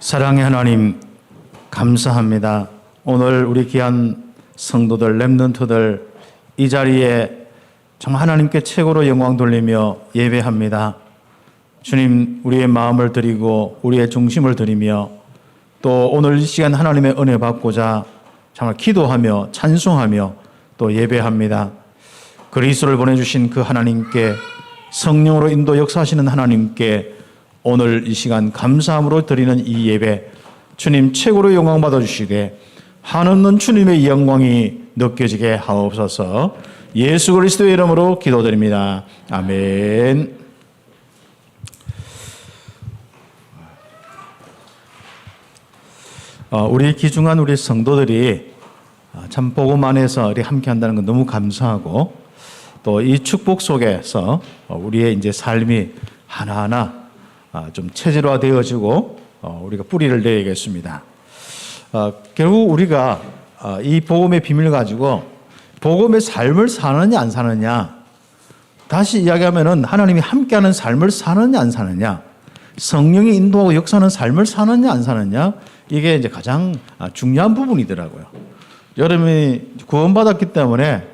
사랑의 하나님, 감사합니다. 오늘 우리 귀한 성도들, 렘넌트들 이 자리에 정말 하나님께 최고로 영광 돌리며 예배합니다. 주님, 우리의 마음을 드리고 우리의 중심을 드리며 또 오늘 이 시간 하나님의 은혜 받고자 정말 기도하며 찬송하며 또 예배합니다. 그리스도를 보내주신 그 하나님께, 성령으로 인도 역사하시는 하나님께 오늘 이 시간 감사함으로 드리는 이 예배, 주님 최고로 영광 받아주시게, 한없는 주님의 이 영광이 느껴지게 하옵소서. 예수 그리스도의 이름으로 기도드립니다. 아멘. 우리 귀중한 우리 성도들이 참 복음 안에서 우리 함께 한다는 건 너무 감사하고, 또 이 축복 속에서 우리의 이제 삶이 하나하나 좀 체질화되어지고 우리가 뿌리를 내야겠습니다. 결국 우리가 이 복음의 비밀을 가지고 복음의 삶을 사느냐 안 사느냐, 다시 이야기하면은 하나님이 함께하는 삶을 사느냐 안 사느냐, 성령이 인도하고 역사하는 삶을 사느냐 안 사느냐, 이게 이제 가장 중요한 부분이더라고요. 여러분이 구원받았기 때문에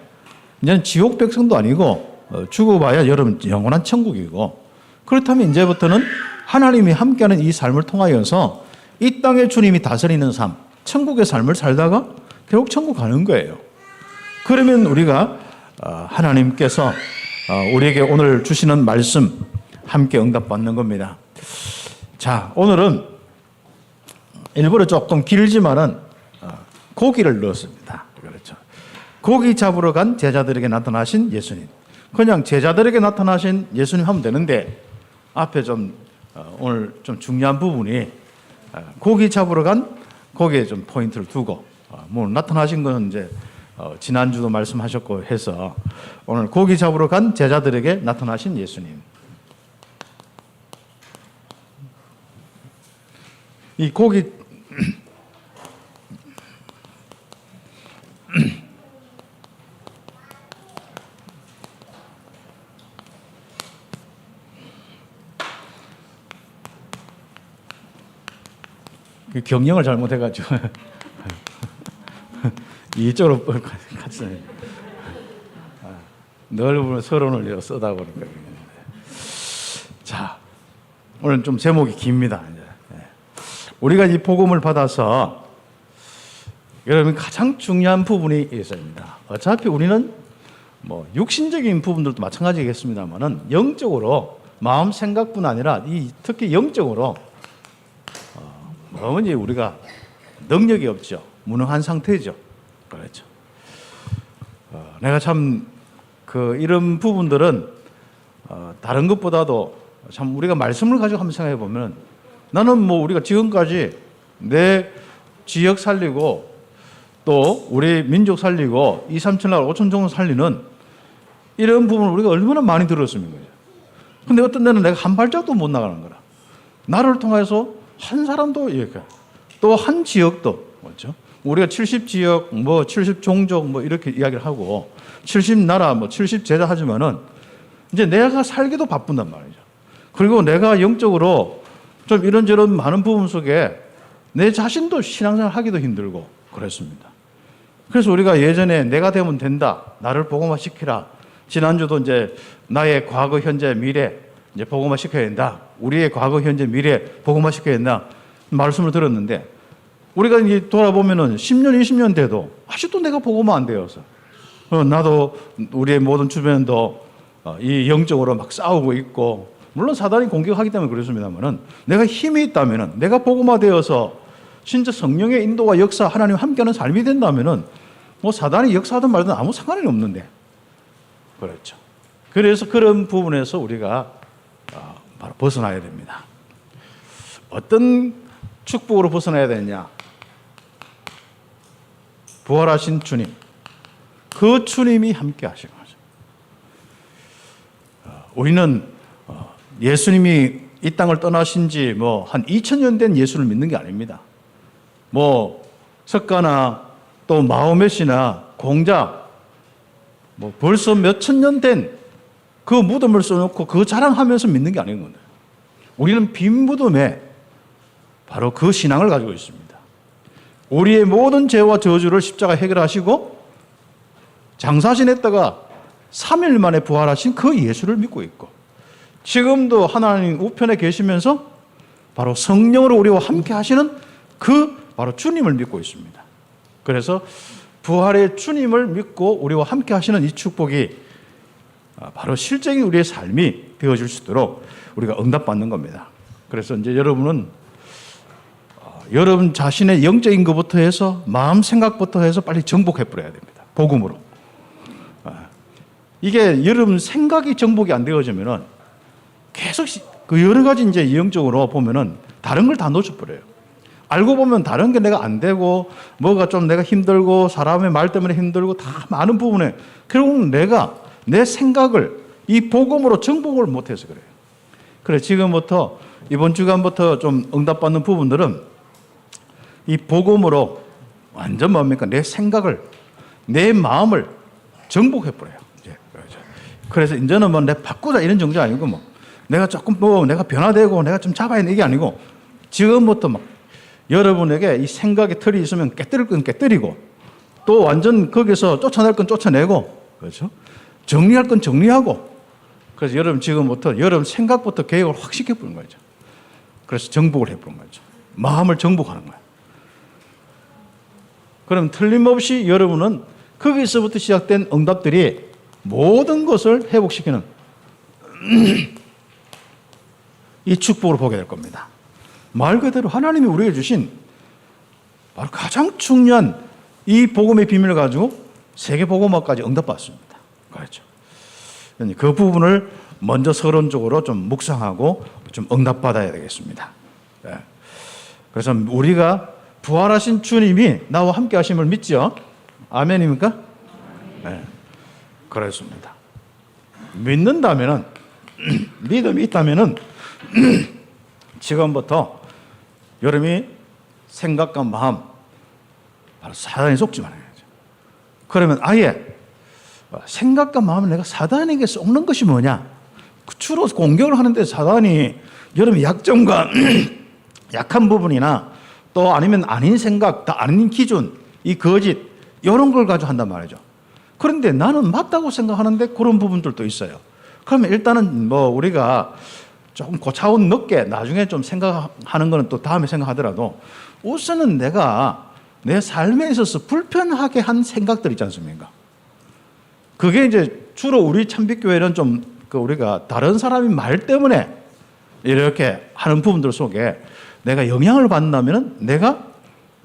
이제는 지옥 백성도 아니고 죽어봐야 여러분 영원한 천국이고, 그렇다면 이제부터는 하나님이 함께하는 이 삶을 통하여서 이 땅에 주님이 다스리는 삶, 천국의 삶을 살다가 결국 천국 가는 거예요. 그러면 우리가 하나님께서 우리에게 오늘 주시는 말씀 함께 응답받는 겁니다. 자, 오늘은 일부러 조금 길지만은 고기를 넣었습니다. 그렇죠. 고기 잡으러 간 제자들에게 나타나신 예수님. 그냥 제자들에게 나타나신 예수님 하면 되는데, 앞에 좀 오늘 좀 중요한 부분이 고기 잡으러 간 거기에 좀 포인트를 두고, 뭐 나타나신 건 이제 지난주도 말씀하셨고 해서 오늘 고기 잡으러 간 제자들에게 나타나신 예수님. 이 고기 경영을 잘못해가지고 이쪽으로 같이 늘 보면 서론을 쓰다 보니까. 자, 오늘 좀 제목이 깁니다. 우리가 이 복음을 받아서 여러분 가장 중요한 부분이 있습니다. 어차피 우리는 뭐 육신적인 부분들도 마찬가지겠습니다만은 영적으로 마음 생각뿐 아니라 특히 영적으로 너무 이제 우리가 능력이 없죠. 무능한 상태죠. 그렇죠. 내가 참 이런 부분들은 다른 것보다도 참 우리가 말씀을 가지고 한번 생각해 보면, 나는 뭐 우리가 지금까지 내 지역 살리고 또 우리 민족 살리고 2, 3천 나라 5천 종을 살리는 이런 부분을 우리가 얼마나 많이 들었습니까? 근데 어떤 데는 내가 한 발짝도 못 나가는 거라. 나를 통해서 한 사람도 이렇게, 또 한 지역도, 뭐죠? 우리가 70지역, 뭐 70종족, 뭐 이렇게 이야기를 하고 70나라, 뭐 70제자 하지만은 이제 내가 살기도 바쁜단 말이죠. 그리고 내가 영적으로 좀 이런저런 많은 부분 속에 내 자신도 신앙생활 하기도 힘들고 그랬습니다. 그래서 우리가 예전에 내가 되면 된다, 나를 복음화 시키라. 지난주도 이제 나의 과거, 현재, 미래 이제 복음화 시켜야 된다. 우리의 과거, 현재, 미래 복음화 시켜야 된다. 말씀을 들었는데, 우리가 이제 돌아보면은 10년, 20년 돼도 아직도 내가 복음화 안 되어서, 나도 우리의 모든 주변도 이 영적으로 막 싸우고 있고, 물론 사단이 공격하기 때문에 그렇습니다만은 내가 힘이 있다면은, 내가 복음화 되어서 진짜 성령의 인도와 역사, 하나님 함께하는 삶이 된다면은 뭐 사단이 역사하든 말든 아무 상관이 없는데, 그렇죠. 그래서 그런 부분에서 우리가 바로 벗어나야 됩니다. 어떤 축복으로 벗어나야 되느냐? 부활하신 주님, 그 주님이 함께 하신 거죠. 우리는 예수님이 이 땅을 떠나신 지 뭐 한 2000년 된 예수를 믿는 게 아닙니다. 뭐 석가나 또 마호멧이나 공자, 뭐 벌써 몇천 년 된 그 무덤을 써놓고 그 자랑하면서 믿는 게 아닌 겁니다. 우리는 빈 무덤에 바로 그 신앙을 가지고 있습니다. 우리의 모든 죄와 저주를 십자가 해결하시고 장사 지냈다가 3일 만에 부활하신 그 예수를 믿고 있고, 지금도 하나님 우편에 계시면서 바로 성령으로 우리와 함께 하시는 그 바로 주님을 믿고 있습니다. 그래서 부활의 주님을 믿고 우리와 함께 하시는 이 축복이 바로 실제인 우리의 삶이 되어질 수 있도록 우리가 응답받는 겁니다. 그래서 이제 여러분은 여러분 자신의 영적인 것부터 해서 마음 생각부터 해서 빨리 정복해 버려야 됩니다. 복음으로. 이게 여러분 생각이 정복이 안 되어지면은 계속 그 여러 가지 이제 영적으로 보면은 다른 걸 다 놓쳐버려요. 알고 보면 다른 게 내가 안 되고 뭐가 좀 내가 힘들고 사람의 말 때문에 힘들고 다 많은 부분에 결국은 내가 내 생각을 이 복음으로 정복을 못해서 그래요. 그래 지금부터 이번 주간부터 좀 응답받는 부분들은 이 복음으로 완전 뭡니까? 내 생각을 내 마음을 정복해버려요. 그래서 이제는 뭐 내가 바꾸자 이런 정도 아니고 뭐 내가 조금 뭐 내가 변화되고 내가 좀 잡아야 되는 게 아니고 지금부터 막 여러분에게 이 생각의 틀이 있으면 깨뜨릴 건 깨뜨리고 또 완전 거기서 쫓아낼 건 쫓아내고 그렇죠? 정리할 건 정리하고 그래서 여러분 지금부터 여러분 생각부터 계획을 확 시켜보는 거죠. 그래서 정복을 해보는 거죠. 마음을 정복하는 거예요. 그럼 틀림없이 여러분은 거기서부터 시작된 응답들이 모든 것을 회복시키는 이 축복을 보게 될 겁니다. 말 그대로 하나님이 우리에게 주신 바로 가장 중요한 이 복음의 비밀을 가지고 세계 복음화까지 응답받습니다. 그렇죠. 그 부분을 먼저 서론적으로 좀 묵상하고 좀 응답받아야 되겠습니다. 그래서 우리가 부활하신 주님이 나와 함께 하심을 믿죠? 아멘입니까? 네. 그렇습니다. 믿는다면은, 믿음이 있다면은, 지금부터 여러분이 생각과 마음, 바로 사단에 속지 말아야죠. 그러면 아예 생각과 마음을 내가 사단에게 쏟는 것이 뭐냐? 주로 공격을 하는데 사단이 여러분 약점과 약한 부분이나 또 아니면 아닌 생각, 아닌 기준, 이 거짓, 이런 걸 가지고 한단 말이죠. 그런데 나는 맞다고 생각하는데 그런 부분들도 있어요. 그러면 일단은 뭐 우리가 조금 고차원 늦게 나중에 좀 생각하는 거는 또 다음에 생각하더라도 우선은 내가 내 삶에 있어서 불편하게 한 생각들 있지 않습니까? 그게 이제 주로 우리 참빛교회는 좀 우리가 다른 사람의 말 때문에 이렇게 하는 부분들 속에 내가 영향을 받는다면 내가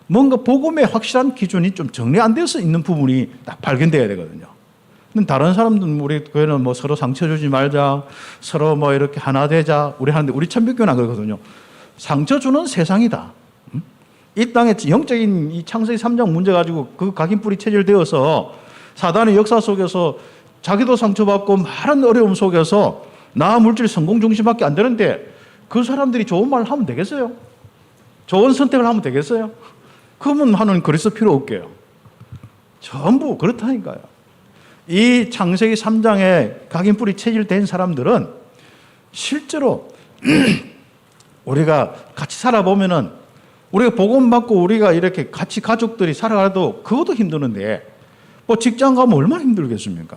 뭔가 복음의 확실한 기준이 좀 정리 안 돼서 있는 부분이 딱 발견돼야 되거든요. 근데 다른 사람들은 우리 교회는 뭐 서로 상처 주지 말자, 서로 뭐 이렇게 하나 되자, 우리 하는데 우리 참빛교회는 안 그러거든요. 상처 주는 세상이다. 이 땅에 영적인 이 창세기 3장 문제 가지고 그 각인뿔이 체질되어서 사단의 역사 속에서 자기도 상처받고 많은 어려움 속에서 나 물질 성공 중심밖에 안 되는데 그 사람들이 좋은 말을 하면 되겠어요? 좋은 선택을 하면 되겠어요? 그러면 하는 그리스도 필요 없게요. 전부 그렇다니까요. 이 창세기 3장에 각인뿔이 체질된 사람들은 실제로 우리가 같이 살아보면은 우리가 복음 받고 우리가 이렇게 같이 가족들이 살아가도 그것도 힘드는데 뭐 직장 가면 얼마나 힘들겠습니까?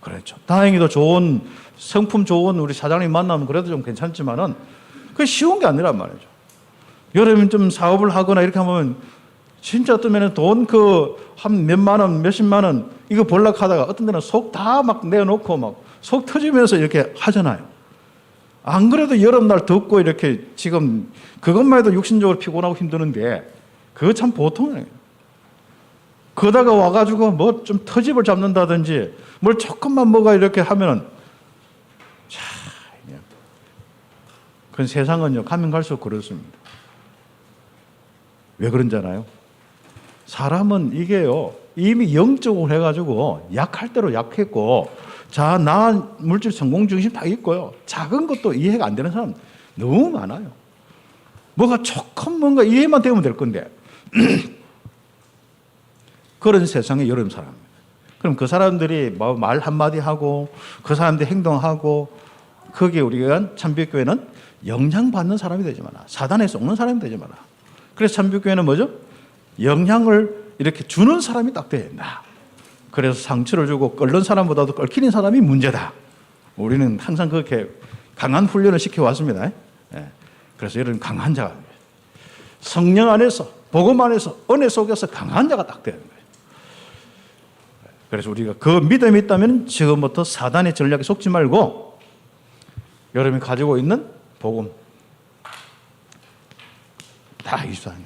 그렇죠. 다행히도 좋은 성품 좋은 우리 사장님 만나면 그래도 좀 괜찮지만은 그게 쉬운 게 아니란 말이죠. 여러분 좀 사업을 하거나 이렇게 하면 진짜 어떠면 돈 한 몇만 원, 몇십만 원 이거 벌락 하다가 어떤 데는 속 다 막 내놓고 막 속 터지면서 이렇게 하잖아요. 안 그래도 여름날 덥고 이렇게 지금 그것만 해도 육신적으로 피곤하고 힘드는데 그거 참 보통 아니에요. 그러다가 와가지고 뭐 좀 터집을 잡는다든지 뭘 조금만 뭐가 이렇게 하면은 그건 세상은요 가면 갈수록 그렇습니다. 왜 그런지 알아요? 사람은 이게요 이미 영적으로 해가지고 약할 대로 약했고 자, 나 물질 성공 중심 다 있고요. 작은 것도 이해가 안 되는 사람 너무 많아요. 뭐가 조금 뭔가 이해만 되면 될 건데 그런 세상에 여러 사람입니다. 그럼 그 사람들이 말 한마디 하고 그 사람들이 행동하고 거기에 우리가 참빛교회는 영향받는 사람이 되지 마라. 사단에 속는 사람이 되지 마라. 그래서 참빛교회는 뭐죠? 영향을 이렇게 주는 사람이 딱 돼야 된다. 그래서 상처를 주고 끓는 사람보다도 끓이는 사람이 문제다. 우리는 항상 그렇게 강한 훈련을 시켜왔습니다. 그래서 이런 강한 자가 성령 안에서, 복음 안에서, 은혜 속에서 강한 자가 딱 되는 거예요. 그래서 우리가 그 믿음이 있다면 지금부터 사단의 전략에 속지 말고 여러분이 가지고 있는 복음 다 24년.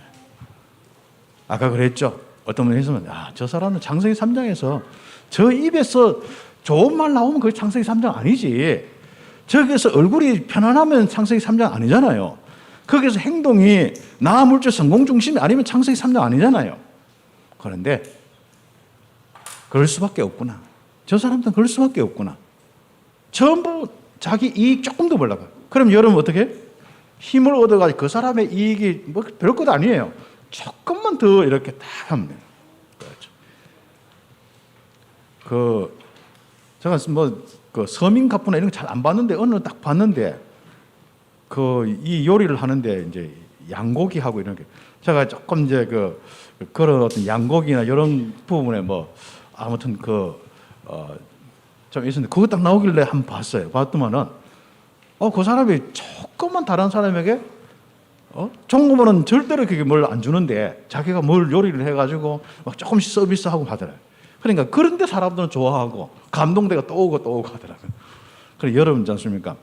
아까 그랬죠. 어떤 분이 했으면 저 사람은 창세기 3장에서 저 입에서 좋은 말 나오면 그게 창세기 3장 아니지. 저기서 얼굴이 편안하면 창세기 3장 아니잖아요. 거기서 행동이 나 물질 성공 중심이 아니면 창세기 3장 아니잖아요. 그런데 그럴 수밖에 없구나. 저 사람들은 그럴 수밖에 없구나. 전부 자기 이익 조금 더 보려고. 그럼 여러분 어떻게? 힘을 얻어가지고 그 사람의 이익이 뭐 별것 아니에요. 조금만 더 이렇게 딱 하면 돼요. 그렇죠. 제가 그 서민갑부나 이런 거 잘 안 봤는데 어느 날 딱 봤는데 이 요리를 하는데 이제 양고기하고 이런 게 제가 조금 이제 그런 어떤 양고기나 이런 부분에 아무튼 좀 있었는데 그거 딱 나오길래 한번 봤어요. 봤더만은 그 사람이 조금만 다른 사람에게 종업원은 절대로 그게 뭘 안 주는데 자기가 뭘 요리를 해가지고 막 조금씩 서비스하고 하더라고요. 그러니까 그런데 사람들은 좋아하고 감동대가 또 오고 또 오고 하더라고요. 그래 여러분 있지 않습니까?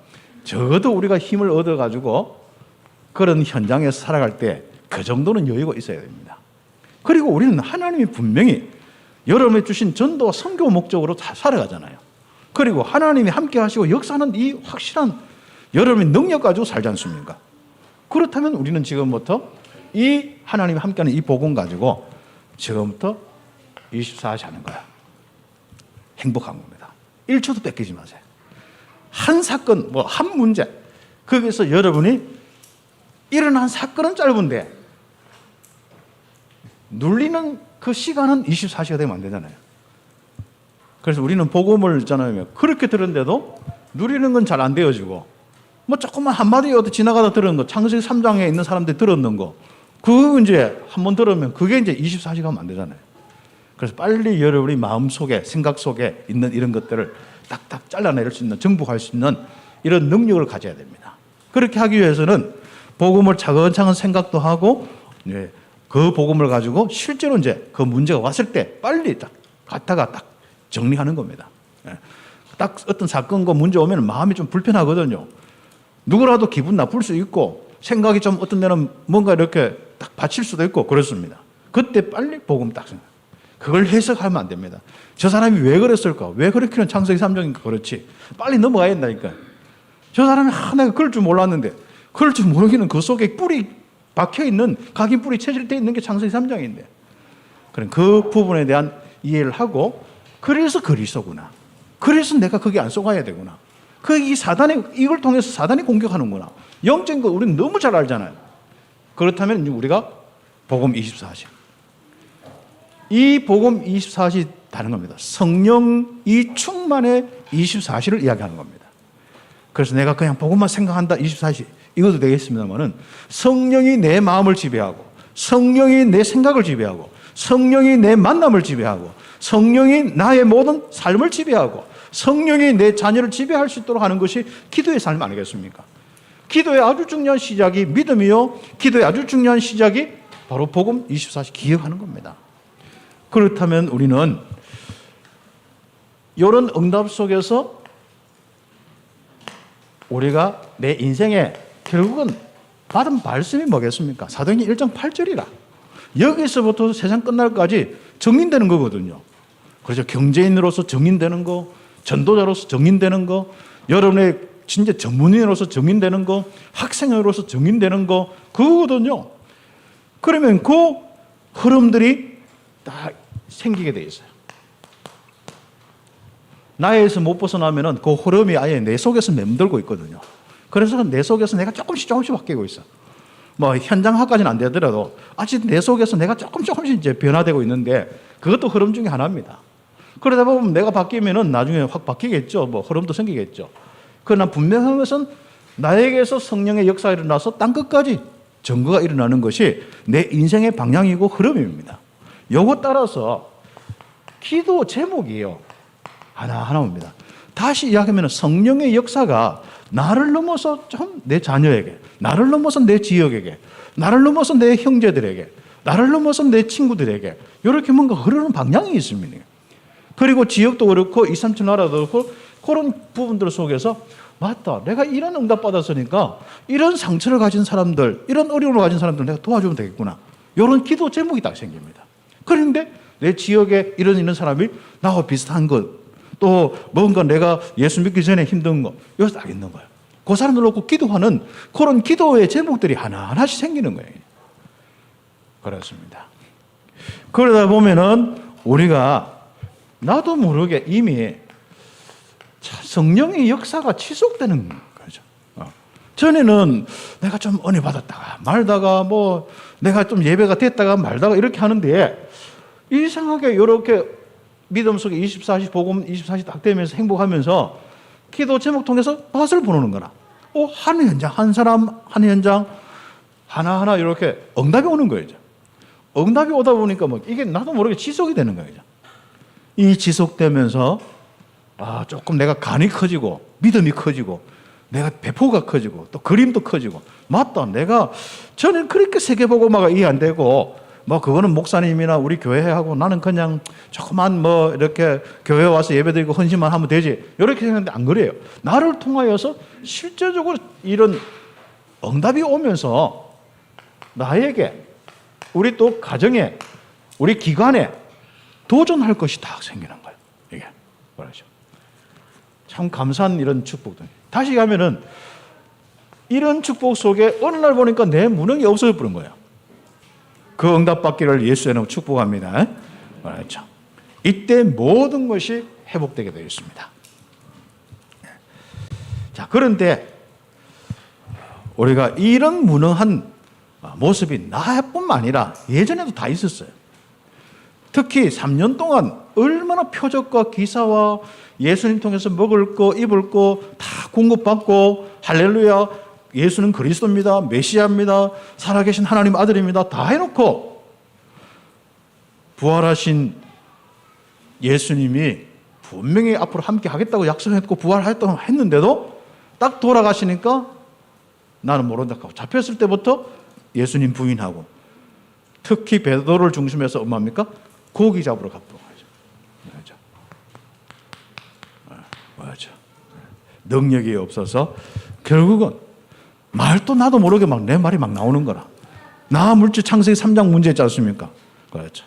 적어도 우리가 힘을 얻어가지고 그런 현장에서 살아갈 때 그 정도는 여유가 있어야 됩니다. 그리고 우리는 하나님이 분명히 여러분이 주신 전도와 선교 목적으로 다 살아가잖아요. 그리고 하나님이 함께 하시고 역사는 이 확실한 여러분의 능력 가지고 살지 않습니까? 그렇다면 우리는 지금부터 이 하나님이 함께하는 이 복음 가지고 지금부터 24시 하는 거야. 행복한 겁니다. 1초도 뺏기지 마세요. 한 사건, 한 문제, 거기서 여러분이 일어난 사건은 짧은데 눌리는 그 시간은 24시가 되면 안 되잖아요. 그래서 우리는 복음을 있잖아요. 그렇게 들었는데도 누리는 건 잘 안 되어지고 조금만 한마디 지나가다 들은 거, 창세기 3장에 있는 사람들이 들었는 거, 그거 이제 한번 들으면 그게 이제 24시가 하면 안 되잖아요. 그래서 빨리 여러분이 마음 속에, 생각 속에 있는 이런 것들을 딱딱 잘라낼 수 있는, 정복할 수 있는 이런 능력을 가져야 됩니다. 그렇게 하기 위해서는 복음을 차근차근 생각도 하고, 그 복음을 가지고 실제로 이제 그 문제가 왔을 때 빨리 딱 갖다가 딱 정리하는 겁니다. 딱 어떤 사건과 문제 오면 마음이 좀 불편하거든요. 누구라도 기분 나쁠 수 있고 생각이 좀 어떤 데는 뭔가 이렇게 딱 받칠 수도 있고 그렇습니다. 그때 빨리 복음 딱 생각. 그걸 해석하면 안 됩니다. 저 사람이 왜 그랬을까? 왜 그렇게는 창세기 3장이니까 그렇지. 빨리 넘어가야 된다니까. 저 사람이 내가 그럴 줄 몰랐는데 그럴 줄 모르기는 그 속에 뿔이 박혀있는 각인 뿔이 체질되어 있는 게 창세기 3장인데 그럼 그 부분에 대한 이해를 하고 그래서 그리스도구나. 그래서 내가 거기 안 속아야 되구나. 이걸 통해서 사단이 공격하는구나. 영적인 거 우리는 너무 잘 알잖아요. 그렇다면 우리가 복음 24시. 이 복음 24시 다른 겁니다. 성령이 충만의 24시를 이야기하는 겁니다. 그래서 내가 그냥 복음만 생각한다 24시 이것도 되겠습니다만은 성령이 내 마음을 지배하고 성령이 내 생각을 지배하고 성령이 내 만남을 지배하고 성령이 나의 모든 삶을 지배하고 성령이 내 자녀를 지배할 수 있도록 하는 것이 기도의 삶 아니겠습니까? 기도의 아주 중요한 시작이 믿음이요. 기도의 아주 중요한 시작이 바로 복음 24시 기억하는 겁니다. 그렇다면 우리는 이런 응답 속에서 우리가 내 인생에 결국은 받은 말씀이 뭐겠습니까? 사도행전 1장 8절이라. 여기서부터 세상 끝날까지 정인되는 거거든요. 그래서 경제인으로서 정인되는 거, 전도자로서 정인되는 거, 여러분의 진짜 전문인으로서 정인되는 거, 학생으로서 정인되는 거, 그거거든요. 그러면 그 흐름들이 다 생기게 돼 있어요. 나에서 못 벗어나면은 그 흐름이 아예 내 속에서 맴돌고 있거든요. 그래서 내 속에서 내가 조금씩 바뀌고 있어. 현장화까지는 안 되더라도 아직 내 속에서 내가 조금씩 이제 변화되고 있는데 그것도 흐름 중에 하나입니다. 그러다 보면 내가 바뀌면은 나중에 확 바뀌겠죠. 흐름도 생기겠죠. 그러나 분명한 것은 나에게서 성령의 역사가 일어나서 땅끝까지 증거가 일어나는 것이 내 인생의 방향이고 흐름입니다. 요거 따라서 기도 제목이요. 하나하나입니다. 다시 이야기하면 성령의 역사가 나를 넘어서 좀 내 자녀에게, 나를 넘어서 내 지역에게, 나를 넘어서 내 형제들에게, 나를 넘어서 내 친구들에게 이렇게 뭔가 흐르는 방향이 있습니다. 그리고 지역도 그렇고 2, 3천 나라도 그렇고 그런 부분들 속에서 맞다. 내가 이런 응답 받았으니까 이런 상처를 가진 사람들, 이런 어려움을 가진 사람들 내가 도와주면 되겠구나. 이런 기도 제목이 딱 생깁니다. 그런데 내 지역에 이런 사람이 나와 비슷한 것, 또 뭔가 내가 예수 믿기 전에 힘든 거, 여기서 딱 있는 거예요. 그 사람들 놓고 기도하는 그런 기도의 제목들이 하나하나씩 생기는 거예요. 그렇습니다. 그러다 보면은 우리가 나도 모르게 이미 성령의 역사가 지속되는 거죠. 전에는 내가 좀 은혜 받았다가 말다가 뭐 내가 좀 예배가 됐다가 말다가 이렇게 하는데 이상하게 이렇게 믿음 속에 24시 복음 24시 딱 되면서 행복하면서 기도 제목 통해서 맛을 보는 거라. 한 현장, 한 사람, 한 현장 하나하나 이렇게 응답이 오는 거예요. 응답이 오다 보니까 뭐 이게 나도 모르게 지속이 되는 거예요. 이 지속되면서 조금 내가 간이 커지고 믿음이 커지고 내가 배포가 커지고 또 그림도 커지고 맞다. 내가 저는 그렇게 세계복음화가 이해 안 되고 뭐 그거는 목사님이나 우리 교회하고 나는 그냥 조그만 뭐 이렇게 교회 와서 예배드리고 헌신만 하면 되지 이렇게 생각하는데 안 그래요. 나를 통하여서 실제적으로 이런 응답이 오면서 나에게 우리 또 가정에 우리 기관에 도전할 것이 딱 생기는 거예요. 이게 뭐라죠? 참 감사한 이런 축복들. 다시 가면은 이런 축복 속에 어느 날 보니까 내 무능이 없어져 버린 거예요. 그 응답 받기를 예수의 이름으로 축복합니다. 그렇죠. 이때 모든 것이 회복되게 되어 있습니다. 자, 그런데 우리가 이런 무능한 모습이 나뿐만 아니라 예전에도 다 있었어요. 특히 3년 동안 얼마나 표적과 기사와 예수님 통해서 먹을 거, 입을 거 다 공급받고 할렐루야 예수는 그리스도입니다. 메시아입니다. 살아계신 하나님 아들입니다. 다 해놓고 부활하신 예수님이 분명히 앞으로 함께 하겠다고 약속했고 부활했다고 했는데도 딱 돌아가시니까 나는 모른다 하고 잡혔을 때부터 예수님 부인하고 특히 베드로를 중심해서 엄마입니까? 고기 잡으러 갔다고 하죠. 맞아. 능력이 없어서 결국은 말도 나도 모르게 막 내 말이 막 나오는 거라. 나 물질 창세기 3장 문제 있지 않습니까? 그렇죠.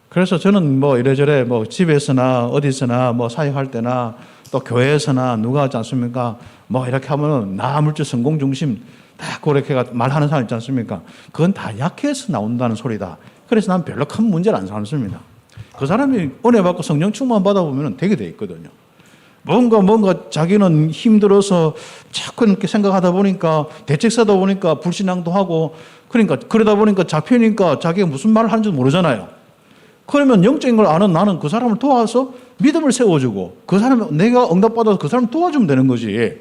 그래서 저는 뭐 이래저래 뭐 집에서나 어디서나 뭐 사역할 때나 또 교회에서나 누가 하지 않습니까? 뭐 이렇게 하면은 나 물질 성공 중심 다 그렇게 말하는 사람 있지 않습니까? 그건 다 약해서 나온다는 소리다. 그래서 난 별로 큰 문제를 안 삼습니다. 그 사람이 은혜 받고 성령 충만 받아보면 되게 돼 있거든요. 뭔가 자기는 힘들어서 자꾸 이렇게 생각하다 보니까 대책 세다 보니까 불신앙도 하고 그러니까 그러다 보니까 잡히니까 자기가 무슨 말을 하는지 모르잖아요. 그러면 영적인 걸 아는 나는 그 사람을 도와서 믿음을 세워주고 그 사람 내가 응답받아서 그 사람 도와주면 되는 거지.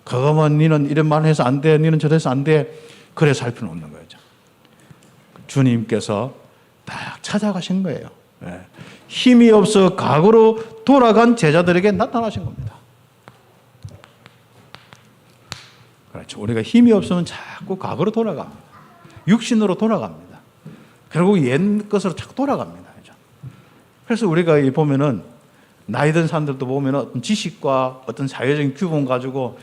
그거만 니는 이런 말 해서 안 돼. 니는 저래서 안 돼. 그래 살 필요는 없는 거죠. 주님께서 딱 찾아가신 거예요. 네. 힘이 없어 과거로 돌아간 제자들에게 나타나신 겁니다. 그렇죠. 우리가 힘이 없으면 자꾸 과거로 돌아갑니다. 육신으로 돌아갑니다. 결국 옛 것으로 자꾸 돌아갑니다. 그래서 우리가 보면은 나이 든 사람들도 보면은 어떤 지식과 어떤 사회적인 규범 가지고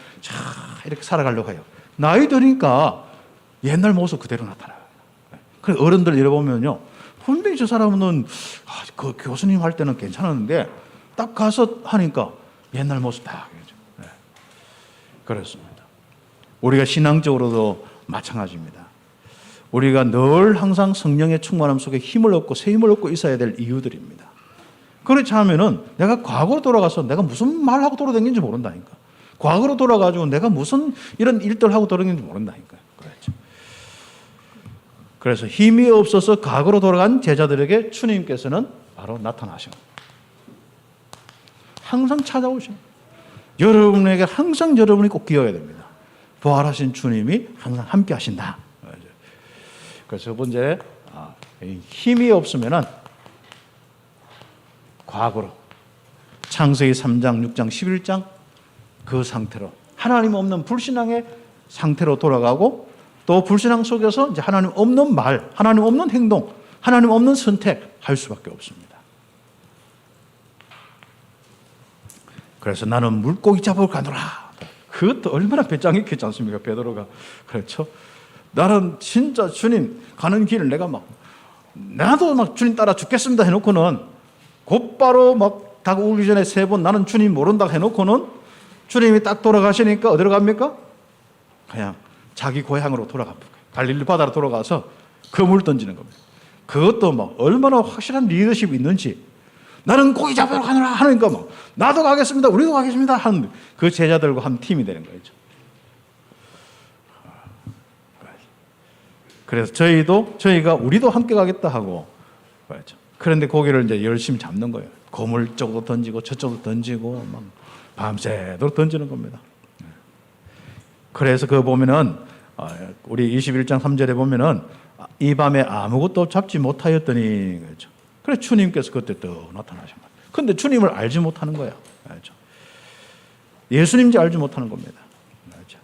이렇게 살아가려고 해요. 나이 드니까 옛날 모습 그대로 나타나요. 그래서 어른들 이래 보면요. 분명히 저 사람은 그 교수님 할 때는 괜찮았는데 딱 가서 하니까 옛날 모습 다. 네. 그렇습니다. 우리가 신앙적으로도 마찬가지입니다. 우리가 늘 항상 성령의 충만함 속에 힘을 얻고 새 힘을 얻고 있어야 될 이유들입니다. 그렇지 않으면은 내가 과거로 돌아가서 내가 무슨 말을 하고 돌아다니는지 모른다니까. 과거로 돌아가지고 내가 무슨 이런 일들 하고 돌아다니는지 모른다니까. 그렇죠. 그래서 힘이 없어서 과거로 돌아간 제자들에게 주님께서는 바로 나타나셔. 항상 찾아오셔. 여러분에게 항상 여러분이 꼭 기억해야 됩니다. 부활하신 주님이 항상 함께 하신다. 그래서 첫 번째, 힘이 없으면은 과거로 창세기 3장, 6장, 11장 그 상태로 하나님 없는 불신앙의 상태로 돌아가고 또 불신앙 속에서 이제 하나님 없는 말, 하나님 없는 행동, 하나님 없는 선택 할 수밖에 없습니다. 그래서 나는 물고기 잡으러 가노라. 그것도 얼마나 배짱 있겠지 않습니까? 베드로가. 그렇죠. 나는 진짜 주님 가는 길을 내가 나도 주님 따라 죽겠습니다 해놓고는 곧바로 닭 울기 전에 3번 나는 주님 모른다 해놓고는 주님이 딱 돌아가시니까 어디로 갑니까? 그냥 자기 고향으로 갈릴리 바다로 돌아가서 그물 던지는 겁니다. 그것도 얼마나 확실한 리더십이 있는지 나는 고기 잡으러 가느라 하니까 나도 가겠습니다. 우리도 가겠습니다 하는 그 제자들과 한 팀이 되는 거죠. 그래서 저희가 우리도 함께 가겠다 하고 그렇죠. 그런데 고기를 이제 열심히 잡는 거예요. 고물 쪽으로 던지고 저쪽으로 던지고 밤새도록 던지는 겁니다. 그래서 그거 보면은 우리 21장 3절에 보면은 이 밤에 아무것도 잡지 못하였더니 그렇죠. 그래서 주님께서 그때 또 나타나신 거예요. 근데 주님을 알지 못하는 거예요. 그렇죠. 예수님인지 알지 못하는 겁니다. 그렇죠.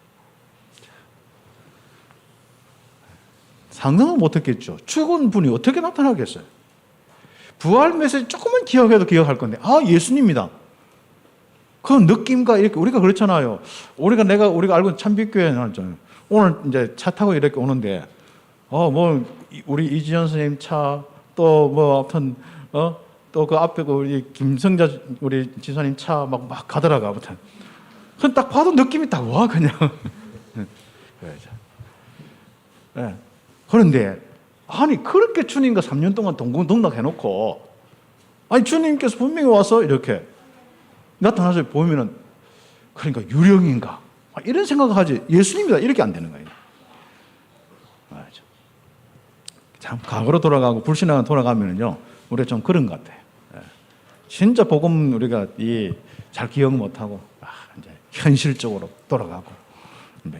상상은 못했겠죠. 죽은 분이 어떻게 나타나겠어요? 부활 메시지 조금만 기억해도 기억할 건데 예수님이다. 그 느낌과 이렇게 우리가 그렇잖아요. 우리가 알고 있는 참빛교회 나왔잖아요. 오늘 이제 차 타고 이렇게 오는데 우리 이지연 선생님 차 또 아무튼 또 그 앞에 우리 김성자 우리 지사님 차 막 가더라고 아무튼. 그건 딱 봐도 느낌이 딱 와 그냥. 그렇죠. 네. 그런데 그렇게 주님과 3년 동안 동고동락 해놓고 주님께서 분명히 와서 이렇게 나타나서 보면은 그러니까 유령인가 이런 생각을 하지 예수님이다 이렇게 안 되는 거예요. 참 과거로 돌아가고 불신앙으로 돌아가면은요 우리가 좀 그런 것 같아요. 진짜 복음 우리가 잘 기억 못하고 이제 현실적으로 돌아가고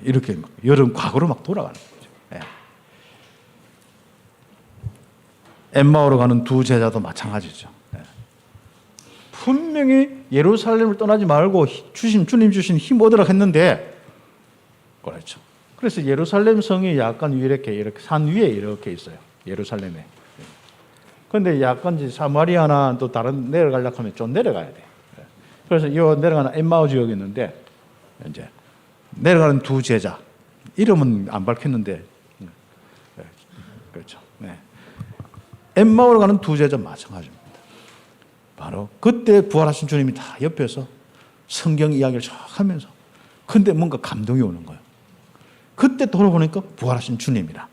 이렇게 여름 과거로 돌아가는 거죠. 엠마오로 가는 두 제자도 마찬가지죠. 분명히 예루살렘을 떠나지 말고 주님 주신 힘 얻으라 했는데 그렇죠. 그래서 예루살렘 성이 약간 이렇게 산 위에 이렇게 있어요. 예루살렘에. 그런데 약간 사마리아나 또 다른 내려가려고 하면 좀 내려가야 돼. 그래서 이 내려가는 엠마오 지역이 있는데 이제 내려가는 두 제자 이름은 안 밝혔는데 그렇죠. 네. 엠마오로 가는 두 제자 마찬가지입니다. 바로 그때 부활하신 주님이 다 옆에서 성경 이야기를 쫙 하면서 근데 뭔가 감동이 오는 거예요. 그때 돌아보니까 부활하신 주님이라.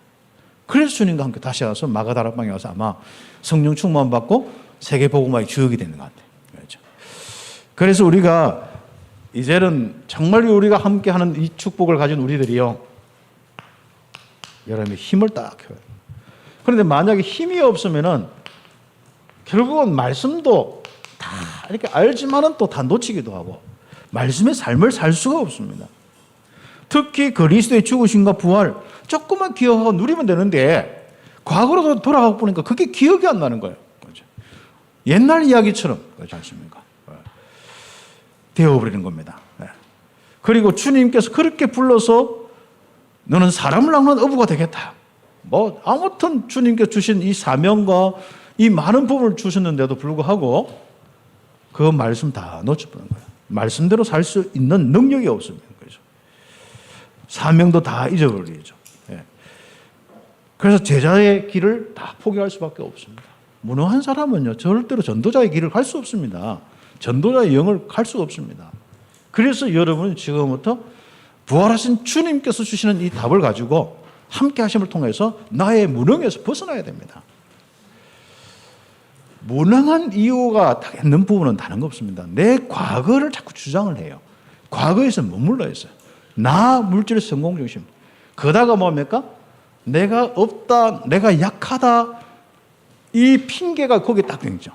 그래서 주님과 함께 다시 와서 마가다락방에 와서 아마 성령 충만 받고 세계 복음화의 주역이 되는 것 같아요. 그렇죠. 그래서 우리가 이제는 정말 우리가 함께하는 이 축복을 가진 우리들이요, 여러분의 힘을 딱 켜요. 그런데 만약에 힘이 없으면은 결국은 말씀도 다 이렇게 알지만은 또 다 놓치기도 하고 말씀의 삶을 살 수가 없습니다. 특히 그리스도의 죽으심과 부활 조금만 기억하고 누리면 되는데 과거로 돌아가고 보니까 그게 기억이 안 나는 거예요. 그렇죠? 옛날 이야기처럼 그렇지 않습니까? 되어버리는 겁니다. 그리고 주님께서 그렇게 불러서 너는 사람을 낚는 어부가 되겠다. 아무튼 주님께서 주신 이 사명과 이 많은 부분을 주셨는데도 불구하고 그 말씀 다 놓쳐버린 거예요. 말씀대로 살 수 있는 능력이 없습니다. 그렇죠? 사명도 다 잊어버리죠. 그래서 제자의 길을 다 포기할 수밖에 없습니다. 무능한 사람은요, 절대로 전도자의 길을 갈 수 없습니다. 전도자의 영을 갈 수 없습니다. 그래서 여러분은 지금부터 부활하신 주님께서 주시는 이 답을 가지고 함께 하심을 통해서 나의 무능에서 벗어나야 됩니다. 무능한 이유가 있는 부분은 다른 거 없습니다. 내 과거를 자꾸 주장을 해요. 과거에서 머물러 있어요. 나 물질 성공 중심. 그러다가 뭡니까? 내가 없다, 내가 약하다, 이 핑계가 거기에 딱 되죠.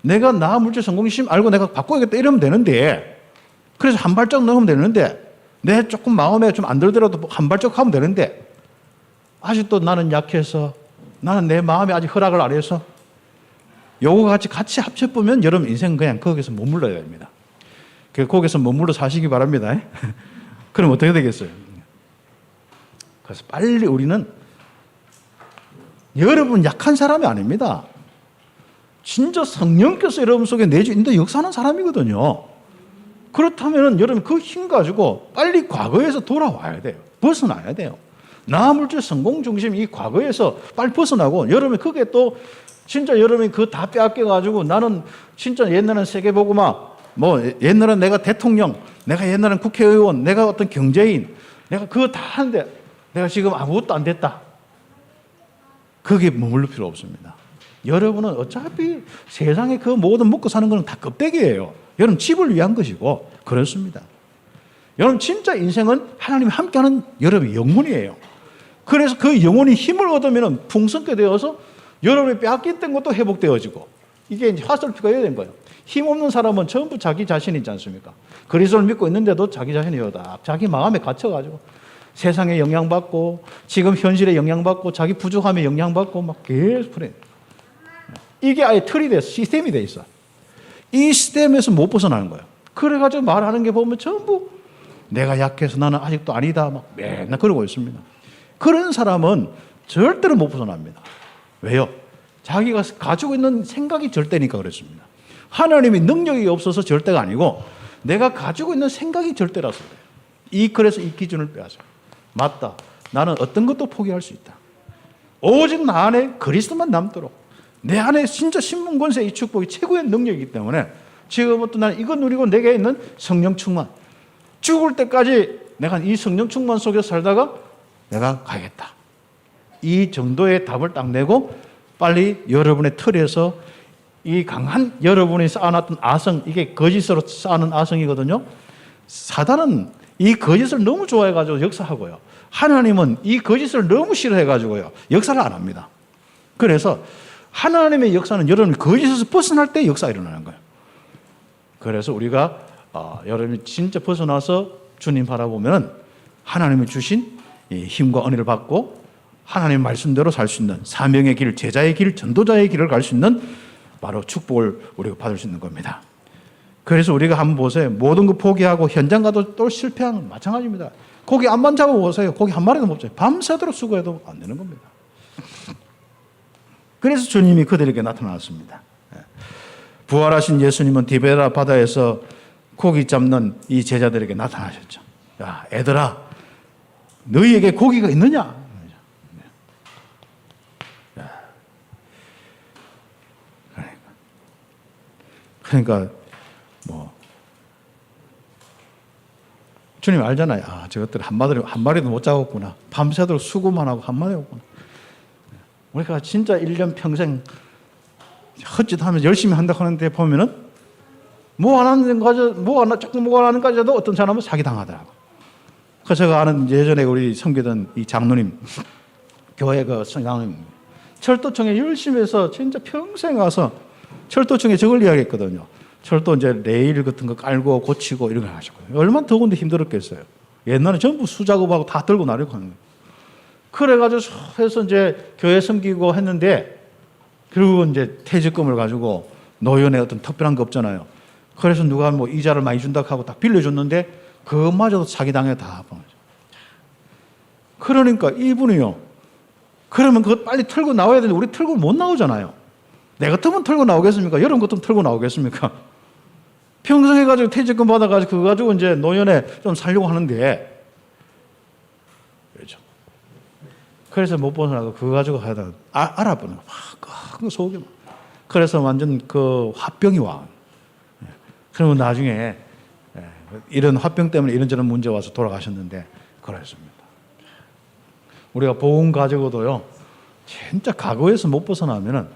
내가 나 물질 성공심 알고 내가 바꿔야겠다 이러면 되는데 그래서 한 발짝 넘으면 되는데 내 조금 마음에 좀 안 들더라도 한 발짝 하면 되는데 아직도 나는 약해서 나는 내 마음이 아직 허락을 안 해서 요거 같이 합쳐보면 여러분 인생 그냥 거기서 머물러야 됩니다. 거기서 머물러 사시기 바랍니다. 그럼 어떻게 되겠어요? 그래서 빨리 우리는 여러분 약한 사람이 아닙니다. 진짜 성령께서 여러분 속에 내주인데 역사하는 사람이거든요. 그렇다면 여러분 그 힘 가지고 빨리 과거에서 돌아와야 돼요. 벗어나야 돼요. 나 물질 성공 중심 이 과거에서 빨리 벗어나고 여러분 그게 또 진짜 여러분이 그 다 빼앗겨 가지고 나는 진짜 옛날엔 세계보고마 뭐 옛날엔 내가 대통령, 내가 옛날엔 국회의원, 내가 어떤 경제인, 내가 그거 다 하는데 내가 지금 아무것도 안 됐다. 그게 머물러 필요 없습니다. 여러분은 어차피 세상에 그 모든 먹고 사는 거는 다 껍데기예요. 여러분 집을 위한 것이고 그렇습니다. 여러분 진짜 인생은 하나님이 함께하는 여러분의 영혼이에요. 그래서 그 영혼이 힘을 얻으면 풍성하게 되어서 여러분이 빼앗겼던 것도 회복되어지고 이게 이제 화살표가 해야 되는 거예요. 힘 없는 사람은 전부 자기 자신이 있지 않습니까? 그리스도를 믿고 있는데도 자기 자신이 여다 자기 마음에 갇혀가지고 세상에 영향받고 지금 현실에 영향받고 자기 부족함에 영향받고 막 계속 그래. 이게 아예 틀이 돼서 시스템이 돼 있어. 이 시스템에서 못 벗어나는 거예요. 그래가지고 말하는 게 보면 전부 내가 약해서 나는 아직도 아니다 막 맨날 그러고 있습니다. 그런 사람은 절대로 못 벗어납니다. 왜요? 자기가 가지고 있는 생각이 절대니까 그렇습니다. 하나님이 능력이 없어서 절대가 아니고 내가 가지고 있는 생각이 절대라서 그래요. 그래서 이 기준을 빼앗아요. 맞다. 나는 어떤 것도 포기할 수 있다. 오직 나 안에 그리스도만 남도록 내 안에 진짜 신분권세 이 축복이 최고의 능력이기 때문에 지금부터 나는 이거 누리고 내게 있는 성령 충만 죽을 때까지 내가 이 성령 충만 속에서 살다가 내가 가겠다. 이 정도의 답을 딱 내고 빨리 여러분의 틀에서 이 강한 여러분이 쌓아놨던 아성 이게 거짓으로 쌓아놓은 아성이거든요. 사단은 이 거짓을 너무 좋아해가지고 역사하고요. 하나님은 이 거짓을 너무 싫어해가지고요. 역사를 안 합니다. 그래서 하나님의 역사는 여러분이 거짓에서 벗어날 때 역사가 일어나는 거예요. 그래서 우리가 여러분이 진짜 벗어나서 주님 바라보면 하나님이 주신 이 힘과 은혜를 받고 하나님 말씀대로 살 수 있는 사명의 길, 제자의 길, 전도자의 길을 갈 수 있는 바로 축복을 우리가 받을 수 있는 겁니다. 그래서 우리가 한번 보세요. 모든 거 포기하고 현장 가도 또 실패하는 건 마찬가지입니다. 고기 안만 잡아보세요. 고기 한 마리도 못 잡아요. 밤새도록 수고해도 안 되는 겁니다. 그래서 주님이 그들에게 나타났습니다. 부활하신 예수님은 디베라 바다에서 고기 잡는 이 제자들에게 나타나셨죠. 야, 애들아, 너희에게 고기가 있느냐? 그러니까 뭐 주님 알잖아요. 아, 저것들 한 마리도 못 잡았구나. 밤새도록 수고만 하고 한 마리 없구나. 우리가 진짜 1년 평생 헛짓하면서 열심히 한다고 하는데 보면은 뭐 안 하는 까지도 어떤 사람은 사기당하더라고. 그래서 제가 아는 예전에 우리 섬기던 이 장로님, 교회 그 장로님, 철도청에 열심히 해서 진짜 평생 와서 철도청에 저걸 이야기했거든요. 철도 이제 레일 같은 거 깔고 고치고 이런 걸 하셨거든요. 얼마나 더운데 힘들었겠어요. 옛날에 전부 수작업하고 다 들고 나르고 하는 거예요. 그래가지고 해서 이제 교회 섬기고 했는데 결국 이제 퇴직금을 가지고 노연에 어떤 특별한 거 없잖아요. 그래서 누가 뭐 이자를 많이 준다고 하고 딱 빌려줬는데 그것마저도 사기당해 다. 그러니까 이분이요. 그러면 그거 빨리 털고 나와야 되는데 우리 털고 못 나오잖아요. 내 같으면 털고 나오겠습니까? 여러분 같으면 털고 나오겠습니까? 평생 해가지고 퇴직금 받아가지고 그거 가지고 이제 노년에 좀 살려고 하는데 그렇죠. 그래서 못 벗어나고 그거 가지고 하다가 알아보는 거 막 속에 막. 그래서 완전 그 화병이 와. 그러면 나중에 이런 화병 때문에 이런저런 문제 와서 돌아가셨는데 그랬습니다. 우리가 복음 가지고도요 진짜 과거에서 못 벗어나면은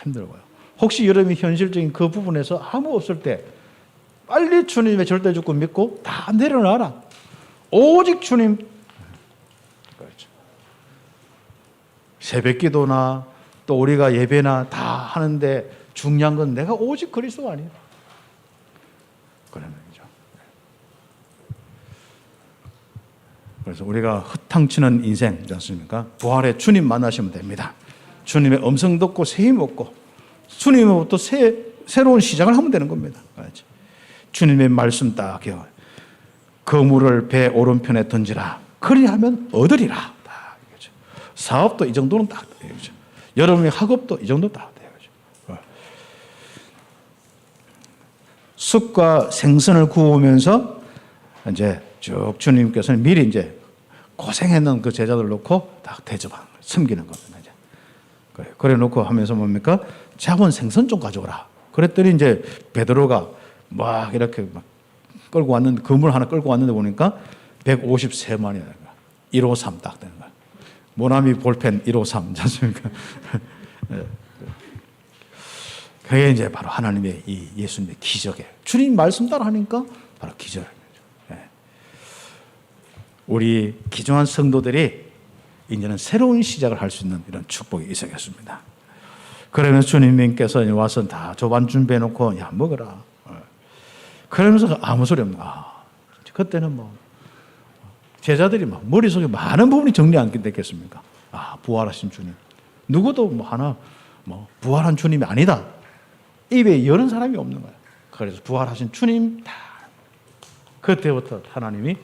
힘들고요. 혹시 여러분이 현실적인 그 부분에서 아무 없을 때 빨리 주님의 절대 주권 믿고 다 내려놔라. 오직 주님. 그렇죠. 새벽 기도나 또 우리가 예배나 다 하는데 중요한 건 내가 오직 그리스도가 아니에요. 그런 얘기죠. 그래서 우리가 허탕치는 인생이지 않습니까? 부활의 주님 만나시면 됩니다. 주님의 음성 듣고 새 힘 얻고 주님으로부터 새로운 시작을 하면 되는 겁니다. 알죠? 주님의 말씀 딱 기억해요. 거물을 배 오른편에 던지라. 그리하면 얻으리라. 딱 이거죠. 사업도 이 정도는 딱 이거죠. 여러분의 학업도 이 정도 딱 돼요. 쑥과 생선을 구우면서 이제 쭉 주님께서는 미리 이제 고생했는 그 제자들 놓고 딱 대접하는 거예요. 섬기는 겁니다. 이제. 그래 놓고 하면서 뭡니까? 작은 생선 좀 가져오라. 그랬더니 이제 베드로가 막 이렇게 막 끌고 왔는데, 그물 하나 끌고 왔는데 보니까 153마리가 153 딱 되는 거야. 모나미 볼펜 153, 않습니까? 그게 이제 바로 하나님의 이 예수님의 기적이에요. 주님 말씀 따라 하니까 바로 기적. 우리 기존한 성도들이 이제는 새로운 시작을 할 수 있는 이런 축복이 있어야겠습니다. 그러면서 주님께서 와서 다 조반 준비해 놓고, 야, 먹어라. 그러면서 아무 소리 없는 거야. 그때는 뭐, 제자들이 막 머릿속에 많은 부분이 정리 안 됐겠습니까? 아, 부활하신 주님. 누구도 뭐 하나, 뭐, 부활한 주님이 아니다. 입에 여는 사람이 없는 거야. 그래서 부활하신 주님, 다. 그때부터 하나님이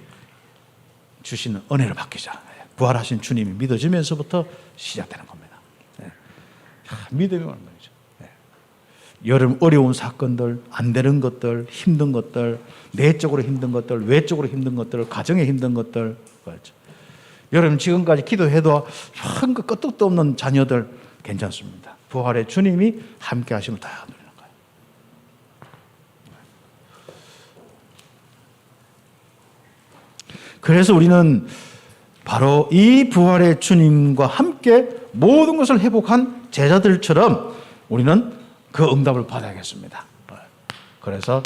주시는 은혜를 받기자. 부활하신 주님이 믿어지면서부터 시작되는 겁니다. 믿음이 오는 거죠. 여러분 어려운 사건들, 안 되는 것들, 힘든 것들, 내적으로 힘든 것들, 외적으로 힘든 것들, 가정에 힘든 것들, 그렇죠. 여러분 지금까지 기도해도 한 것 끄떡도 없는 자녀들 괜찮습니다. 부활의 주님이 함께 하시면 다 누리는 거예요. 그래서 우리는 바로 이 부활의 주님과 함께 모든 것을 회복한 제자들처럼 우리는 그 응답을 받아야겠습니다. 그래서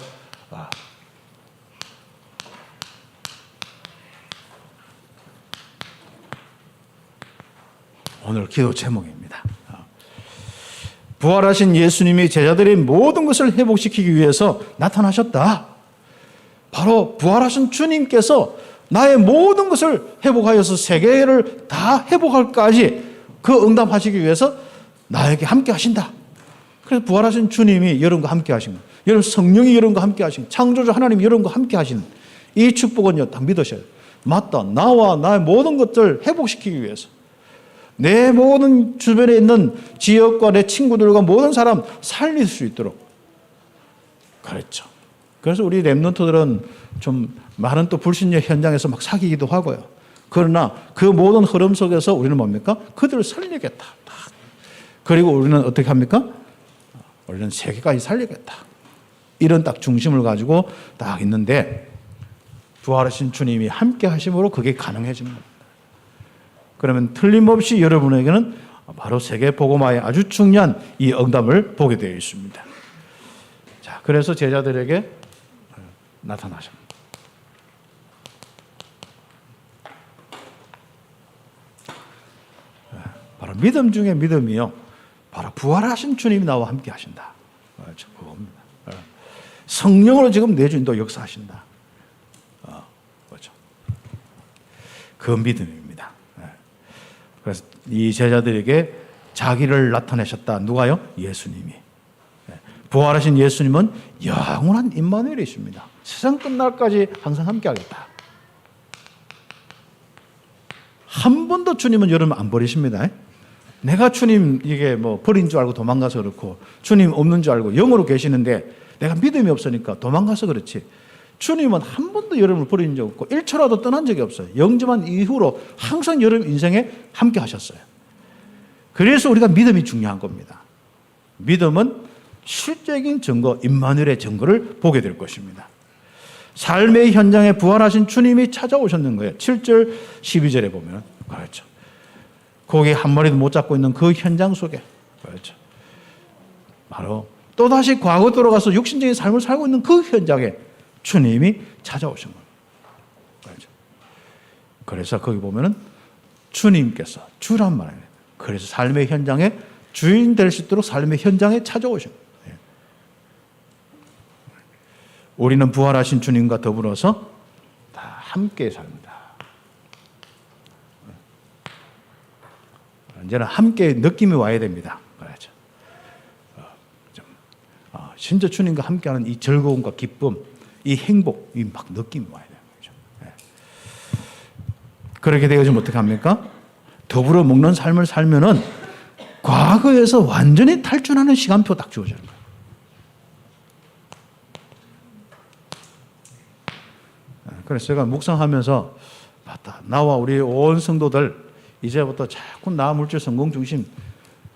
오늘 기도 제목입니다. 부활하신 예수님이 제자들의 모든 것을 회복시키기 위해서 나타나셨다. 바로 부활하신 주님께서 나의 모든 것을 회복하여서 세계를 다 회복할까지 그 응답하시기 위해서 나에게 함께 하신다. 그래서 부활하신 주님이 여러분과 함께 하신 거예요. 여러분 성령이 여러분과 함께 하신 거예요. 창조주 하나님이 여러분과 함께 하시는 이 축복은요, 다 믿으셔야 돼요. 맞다. 나와 나의 모든 것들 회복시키기 위해서 내 모든 주변에 있는 지역과 내 친구들과 모든 사람 살릴 수 있도록. 그렇죠. 그래서 우리 렘넌트들은 좀 많은 또 불신녀 현장에서 막 사귀기도 하고요. 그러나 그 모든 흐름 속에서 우리는 뭡니까? 그들을 살리겠다. 그리고 우리는 어떻게 합니까? 우리는 세계까지 살리겠다. 이런 딱 중심을 가지고 딱 있는데 부활하신 주님이 함께 하심으로 그게 가능해지는 겁니다. 그러면 틀림없이 여러분에게는 바로 세계 복음화에 아주 중요한 이 응답을 보게 되어 있습니다. 자, 그래서 제자들에게 나타나십니다. 바로 믿음 중에 믿음이요. 바로 부활하신 주님이 나와 함께 하신다. 그겁니다. 성령으로 지금 내 주님도 역사하신다. 그렇죠. 그 믿음입니다. 그래서 이 제자들에게 자기를 나타내셨다. 누가요? 예수님이. 부활하신 예수님은 영원한 임마누엘이십니다. 세상 끝날까지 항상 함께 하겠다. 한 번도 주님은 여러분 안 버리십니다. 내가 주님 이게 뭐 버린 줄 알고 도망가서 그렇고 주님 없는 줄 알고 영으로 계시는데 내가 믿음이 없으니까 도망가서 그렇지. 주님은 한 번도 여러분을 버린 적 없고 1초라도 떠난 적이 없어요. 영접한 이후로 항상 여러분 인생에 함께 하셨어요. 그래서 우리가 믿음이 중요한 겁니다. 믿음은 실제적인 증거, 임마누엘의 증거를 보게 될 것입니다. 삶의 현장에 부활하신 주님이 찾아오셨는 거예요. 7절 12절에 보면 그렇죠. 고기 한 마리도 못 잡고 있는 그 현장 속에 그렇죠. 바로 또다시 과거 돌아가서 육신적인 삶을 살고 있는 그 현장에 주님이 찾아오신 거예요. 그렇죠. 그래서 거기 보면은 주님께서 주란 말이에요. 그래서 삶의 현장에 주인 될 수 있도록 삶의 현장에 찾아오신 거예요. 우리는 부활하신 주님과 더불어서 다 함께 삽니다. 이제는 함께 느낌이 와야 됩니다. 그렇죠. 진짜 주님과 함께하는 이 즐거움과 기쁨, 이 행복, 이 막 느낌이 와야 돼요. 그렇죠. 네. 그렇게 되어지면 어떻게 합니까? 더불어 먹는 삶을 살면은 과거에서 완전히 탈출하는 시간표 딱 주어지는 거예요. 그래서 제가 묵상하면서 맞다. 나와 우리 온 성도들 이제부터 자꾸 나 물질 성공 중심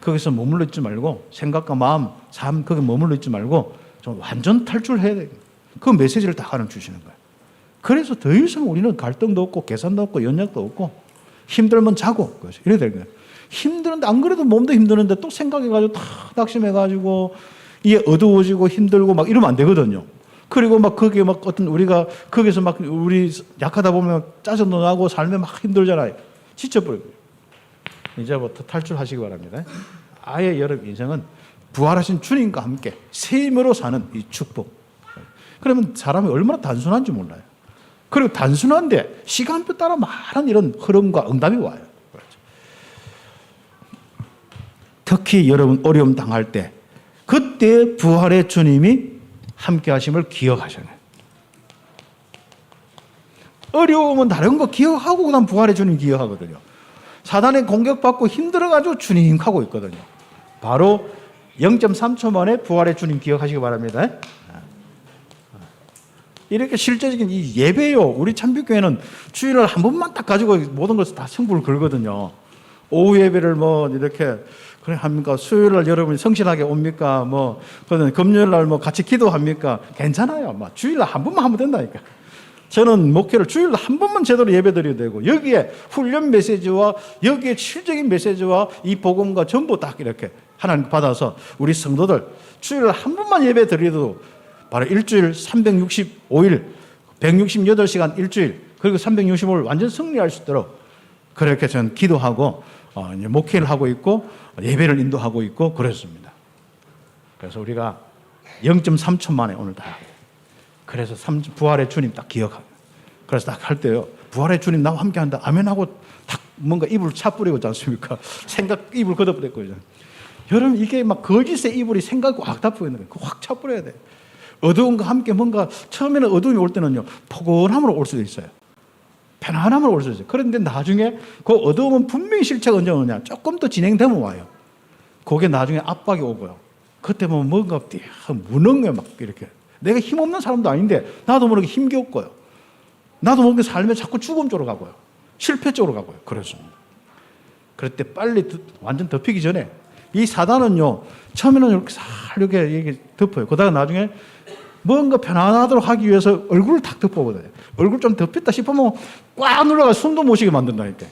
거기서 머물러 있지 말고 생각과 마음, 삶 거기 머물러 있지 말고 좀 완전 탈출해야 돼요. 그 메시지를 다 하나 주시는 거예요. 그래서 더 이상 우리는 갈등도 없고 계산도 없고 연약도 없고 힘들면 자고 이래야 되는 거예요. 힘드는데 안 그래도 몸도 힘드는데 또 생각해가지고 다 낙심해가지고 이게 어두워지고 힘들고 막 이러면 안 되거든요. 그리고 막 거기에 막 어떤 우리가 거기서 막 우리 약하다 보면 짜증도 나고 삶에 막 힘들잖아요. 지쳐버리고요. 이제부터 탈출하시기 바랍니다. 아예 여러분 인생은 부활하신 주님과 함께 새 힘으로 사는 이 축복. 그러면 사람이 얼마나 단순한지 몰라요. 그리고 단순한데 시간표 따라 많은 이런 흐름과 응답이 와요. 그렇죠. 특히 여러분 어려움 당할 때 그때 부활의 주님이 함께 하심을 기억하셔야 해요. 어려움은 다른 거 기억하고 그다음 부활의 주님 기억하거든요. 사단의 공격받고 힘들어가지고 주님 하고 있거든요. 바로 0.3초 만에 부활의 주님 기억하시기 바랍니다. 이렇게 실제적인 이 예배요. 우리 참빛교회는 주일날 한 번만 딱 가지고 모든 것을 다 승부를 걸거든요. 오후 예배를 뭐 이렇게 그래 합니까? 수요일날 여러분이 성실하게 옵니까? 뭐 그는 금요일날 뭐 같이 기도합니까? 괜찮아요. 막 주일날 한 번만 하면 된다니까. 저는 목회를 주일날 한 번만 제대로 예배드려야 되고 여기에 훈련 메시지와 여기에 실적인 메시지와 이 복음과 전부 딱 이렇게 하나님 받아서 우리 성도들 주일날 한 번만 예배드려도 바로 일주일 365일 168시간 일주일 그리고 365일 완전 승리할 수 있도록 그렇게 저는 기도하고 이제 목회를 하고 있고 예배를 인도하고 있고 그랬습니다. 그래서 우리가 0.3초 만에 오늘 다 그래서 부활의 주님 딱 기억하고 그래서 딱 할 때요. 부활의 주님 나와 함께 한다. 아멘하고 딱 뭔가 입을 차뿌리고 있지 않습니까? 생각 입을 걷어버렸고 여러분 이게 막 거짓의 이불이 생각이 확 덮고 있는 거예요. 확 차뿌려야 돼. 어두움과 함께 뭔가 처음에는 어두움이 올 때는요. 포근함으로 올 수도 있어요. 편안함으로 올 수 있어요. 그런데 나중에 그 어두움은 분명히 실체가 언제 오느냐. 조금 더 진행되면 와요. 그게 나중에 압박이 오고요. 그때 보면 뭔가 무능해 막 이렇게. 내가 힘없는 사람도 아닌데 나도 모르게 힘겹고요. 나도 모르게 삶에 자꾸 죽음 쪽으로 가고요. 실패 쪽으로 가고요. 그렇습니다. 그럴 때 빨리 완전 덮이기 전에 이 사단은요. 처음에는 이렇게 살게 덮어요. 그러다가 나중에 뭔가 편안하도록 하기 위해서 얼굴을 탁 덮어보거든요. 얼굴 좀 덮였다 싶으면 꽉 눌러가 숨도 못 쉬게 만든다니까.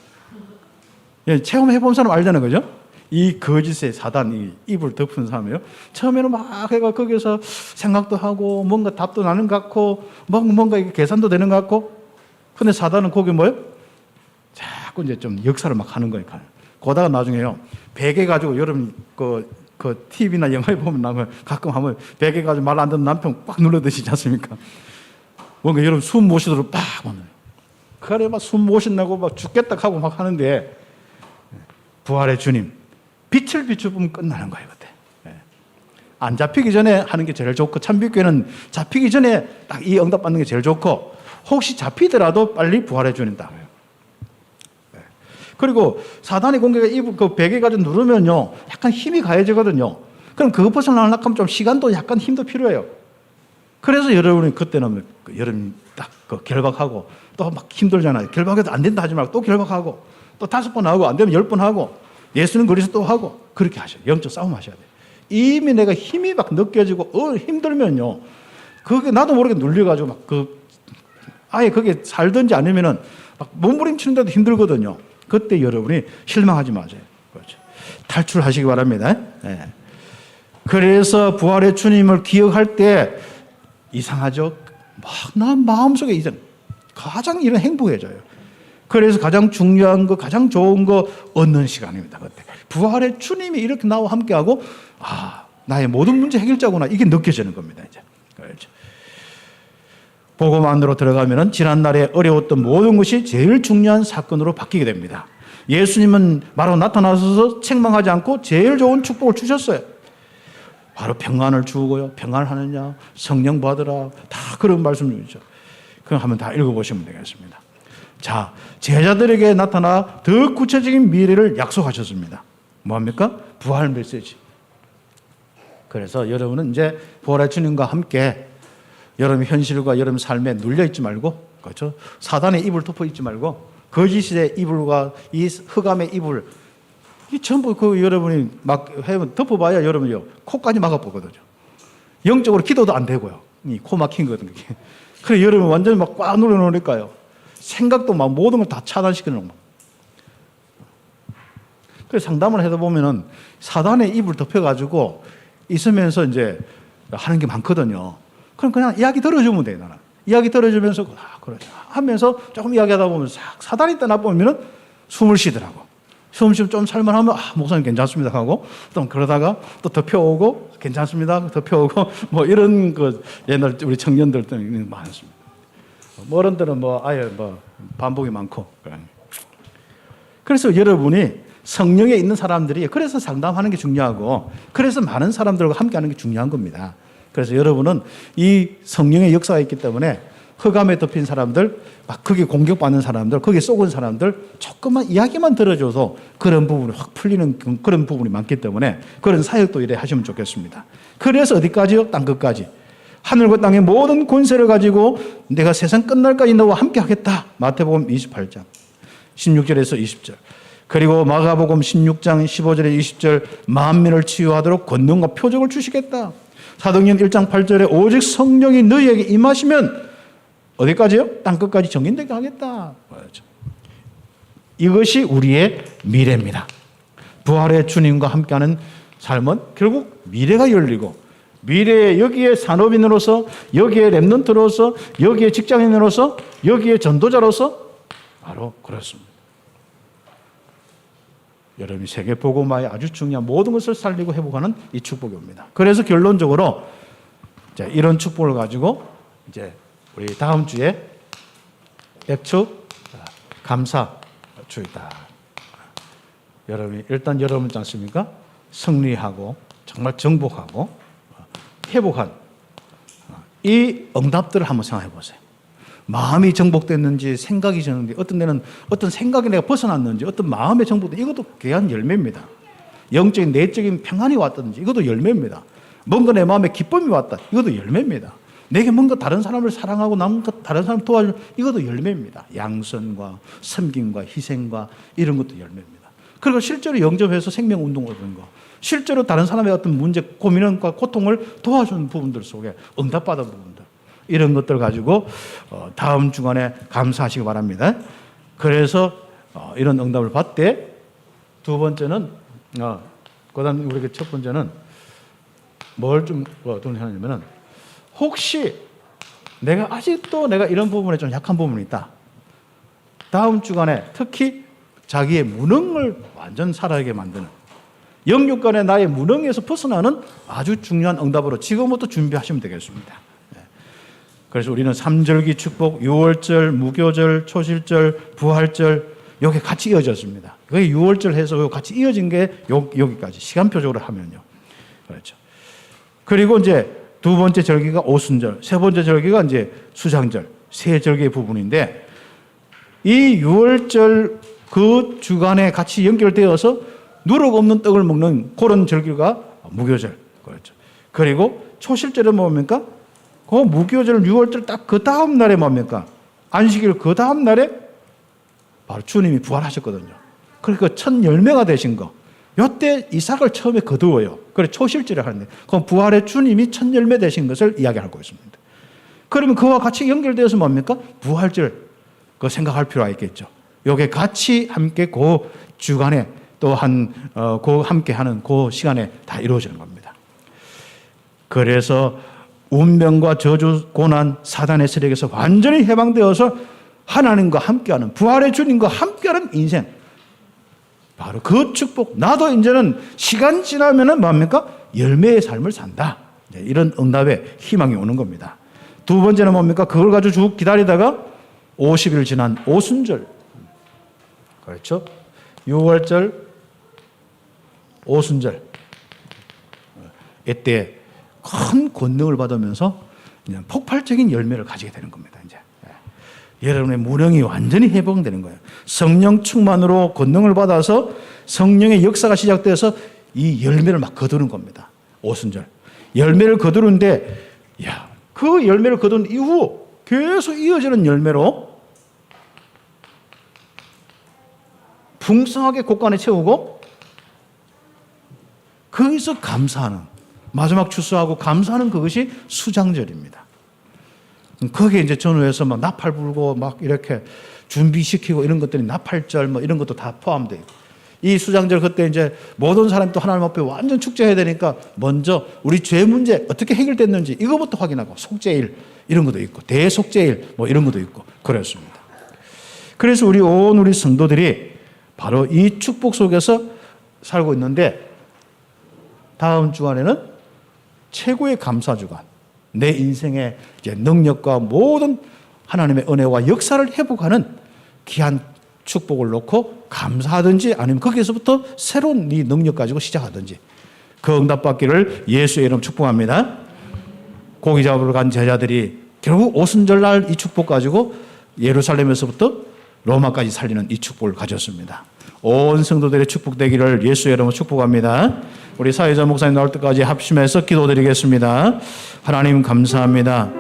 예, 체험해본 사람 알잖아요. 그죠? 이 거짓의 사단, 이 입을 덮은 사람이에요. 처음에는 막 해가 거기서 생각도 하고 뭔가 답도 나는 것 같고 뭔가 이게 계산도 되는 것 같고 근데 사단은 거기 뭐예요? 자꾸 이제 좀 역사를 막 하는 거니까. 그러다가 나중에요. 베개 가지고 여러분 그 TV나 영화에 보면 나면 가끔 하면 베개 가지고 말 안 듣는 남편 꽉 눌러드시지 않습니까? 뭔가 여러분 숨 못 쉬도록 빡 만나요. 그래 막 숨 못 쉰다고 막 죽겠다 하고 막 하는데 부활의 주님 빛을 비추면 끝나는 거예요 그때. 안 잡히기 전에 하는 게 제일 좋고 참빛교회는 잡히기 전에 딱 이 응답 받는 게 제일 좋고 혹시 잡히더라도 빨리 부활의 주님 딱. 그리고 사단의 공격에 그 베개 가지고 누르면요 약간 힘이 가해지거든요. 그럼 그거 벗어나려고 하면 좀 시간도 약간 힘도 필요해요. 그래서 여러분이 그때는 여러분 딱 그 결박하고 또 막 힘들잖아요. 결박해도 안 된다 하지 말고 또 결박하고 또 5번 하고 안 되면 10번 하고 예수는 그리스도 또 하고 그렇게 하셔요. 영적 싸움 하셔야 돼요. 이미 내가 힘이 막 느껴지고 힘들면요 그게 나도 모르게 눌려가지고 막 아예 그게 살든지 아니면은 막 몸부림치는데도 힘들거든요. 그때 여러분이 실망하지 마세요. 그렇죠. 탈출하시기 바랍니다. 네. 그래서 부활의 주님을 기억할 때 이상하죠? 막 나 마음속에 이상 가장 이런 행복해져요. 그래서 가장 중요한 거, 가장 좋은 거 얻는 시간입니다. 그때 부활의 주님이 이렇게 나와 함께하고 나의 모든 문제 해결자구나 이게 느껴지는 겁니다. 이제 그렇죠. 복음 안으로 들어가면은 지난날에 어려웠던 모든 것이 제일 중요한 사건으로 바뀌게 됩니다. 예수님은 바로 나타나셔서 책망하지 않고 제일 좋은 축복을 주셨어요. 바로 평안을 주고요. 평안하느냐, 성령 받으라, 다 그런 말씀이죠. 그럼 한번 다 읽어보시면 되겠습니다. 자, 제자들에게 나타나 더 구체적인 미래를 약속하셨습니다. 뭐합니까? 부활 메시지. 그래서 여러분은 이제 부활의 주님과 함께 여러분의 현실과 여러분 삶에 눌려있지 말고, 그렇죠? 사단의 이불 덮어있지 말고, 거짓의 이불과 이 흑암의 이불, 이 전부 그 여러분이 막 덮어봐야 여러분이요, 코까지 막아보거든요. 영적으로 기도도 안 되고요. 이 코 막힌 거거든요. 그래, 여러분 완전히 막 꽉 눌러놓으니까요. 생각도 막 모든 걸 다 차단시키는 거. 그래서 상담을 해다 보면은 사단의 입을 덮여가지고 있으면서 이제 하는 게 많거든요. 그럼 그냥 이야기 들어주면 돼요, 나는. 이야기 들어주면서, 그러죠. 하면서 조금 이야기하다 보면 사단이 떠나보면은 숨을 쉬더라고. 숨 쉬면 좀 살만하면, 목사님 괜찮습니다 하고, 또 그러다가 또 덮여오고, 괜찮습니다. 덮여오고, 뭐 이런 그 옛날 우리 청년들 때문에 많습니다. 어른들은 아예 반복이 많고. 그래서 여러분이 성령에 있는 사람들이 그래서 상담하는 게 중요하고, 그래서 많은 사람들과 함께 하는 게 중요한 겁니다. 그래서 여러분은 이 성령의 역사가 있기 때문에 흑암에 덮인 사람들, 막 거기에 공격받는 사람들, 거기에 속은 사람들 조금만 이야기만 들어줘서 그런 부분이 확 풀리는 그런 부분이 많기 때문에 그런 사역도 이래 하시면 좋겠습니다. 그래서 어디까지요? 땅끝까지. 하늘과 땅의 모든 권세를 가지고 내가 세상 끝날까지 너와 함께 하겠다. 마태복음 28장 16절에서 20절. 그리고 마가복음 16장 15절에 20절, 만민을 치유하도록 권능과 표적을 주시겠다. 사도행전 1장 8절에 오직 성령이 너희에게 임하시면 어디까지요? 땅끝까지 정인되게 하겠다. 이것이 우리의 미래입니다. 부활의 주님과 함께하는 삶은 결국 미래가 열리고, 미래에 여기에 산업인으로서, 여기에 랩런트로서, 여기에 직장인으로서, 여기에 전도자로서 바로 그렇습니다. 여러분이 세계 복음화에 아주 중요한 모든 것을 살리고 회복하는 이 축복이 옵니다. 그래서 결론적으로 이런 축복을 가지고 이제 우리 다음 주에 액축 감사 주이다. 여러분이 일단 여러분 있지 않습니까? 승리하고 정말 정복하고 회복한 이 응답들을 한번 생각해 보세요. 마음이 정복됐는지, 생각이 정복됐는지, 어떤 데는 어떤 생각이 내가 벗어났는지, 어떤 마음의 정복도, 이것도 귀한 열매입니다. 영적인 내적인 평안이 왔든지 이것도 열매입니다. 뭔가 내 마음에 기쁨이 왔다, 이것도 열매입니다. 내게 뭔가 다른 사람을 사랑하고 다른 사람 도와주는, 이것도 열매입니다. 양선과 섬김과 희생과 이런 것도 열매입니다. 그리고 실제로 영접해서 생명운동을 하는 거, 실제로 다른 사람의 어떤 문제, 고민과 고통을 도와주는 부분들 속에 응답받은 부분들, 이런 것들 가지고 다음 주간에 감사하시기 바랍니다. 그래서 이런 응답을 받되, 두 번째는 그다음 우리 첫 번째는 뭘 좀 하냐면은, 혹시 내가 아직도 이런 부분에 좀 약한 부분이 있다. 다음 주간에 특히 자기의 무능을 완전 살아가게 만드는, 영육간의 나의 무능에서 벗어나는 아주 중요한 응답으로 지금부터 준비하시면 되겠습니다. 그래서 우리는 삼절기 축복, 유월절, 무교절, 초실절, 부활절, 여기 같이 이어졌습니다. 그게 유월절 해서 같이 이어진 게 여기까지 시간표적으로 하면요. 그렇죠. 그리고 이제 두 번째 절기가 오순절, 세 번째 절기가 이제 수장절, 세 절기의 부분인데, 이 유월절 그 주간에 같이 연결되어서 누룩 없는 떡을 먹는 그런 절기가 무교절. 그렇죠. 그리고 초실절은 뭡니까? 그 무교절, 유월절 딱 그 다음 날에 뭡니까? 안식일 그 다음 날에 바로 주님이 부활하셨거든요. 그러니까 첫 열매가 되신 거. 이때 이삭을 처음에 거두어요. 그래 초실절에 하는데, 그럼 부활의 주님이 첫 열매 되신 것을 이야기하고 있습니다. 그러면 그와 같이 연결되어서 뭡니까? 부활절, 그거 생각할 필요가 있겠죠. 요게 같이 함께 그 주간에 또 그 함께 하는 그 시간에 다 이루어지는 겁니다. 그래서 운명과 저주, 고난, 사단의 세력에서 완전히 해방되어서 하나님과 함께하는, 부활의 주님과 함께하는 인생, 바로 그 축복. 나도 이제는 시간 지나면은 뭡니까? 열매의 삶을 산다. 이런 응답의 희망이 오는 겁니다. 두 번째는 뭡니까? 그걸 가지고 쭉 기다리다가 50일 지난 오순절. 그렇죠? 6월절, 오순절 이때 큰 권능을 받으면서 그냥 폭발적인 열매를 가지게 되는 겁니다. 이제 여러분의 무능이 완전히 회복되는 거예요. 성령 충만으로 권능을 받아서 성령의 역사가 시작돼서 이 열매를 막 거두는 겁니다. 오순절 열매를 거두는데, 그 열매를 거둔 이후 계속 이어지는 열매로 풍성하게 곳간에 채우고 거기서 감사하는, 마지막 추수하고 감사하는 그것이 수장절입니다. 거기에 이제 전후에서 막 나팔 불고 막 이렇게 준비시키고 이런 것들이 나팔절 뭐 이런 것도 다 포함돼요. 이 수장절 그때 이제 모든 사람이 또 하나님 앞에 완전 축제해야 되니까 먼저 우리 죄 문제 어떻게 해결됐는지 이거부터 확인하고, 속죄일 이런 것도 있고 대속죄일 뭐 이런 것도 있고 그랬습니다. 그래서 우리 성도들이 바로 이 축복 속에서 살고 있는데, 다음 주간에는 최고의 감사 주간, 내 인생의 이제 능력과 모든 하나님의 은혜와 역사를 회복하는 귀한 축복을 놓고 감사하든지 아니면 거기에서부터 새로운 네 능력 가지고 시작하든지 그 응답받기를 예수의 이름 축복합니다. 고기 잡으러 간 제자들이 결국 오순절날 이 축복 가지고 예루살렘에서부터 로마까지 살리는 이 축복을 가졌습니다. 온 성도들의 축복되기를 예수의 이름으로 축복합니다. 우리 사회자 목사님 나올 때까지 합심해서 기도드리겠습니다. 하나님 감사합니다.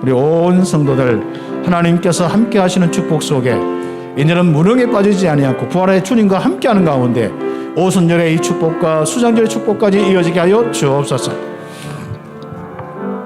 우리 온 성도들 하나님께서 함께 하시는 축복 속에 이제는 무능에 빠지지 아니하고 부활의 주님과 함께하는 가운데 오순절의 이 축복과 수장절의 축복까지 이어지게 하여 주옵소서.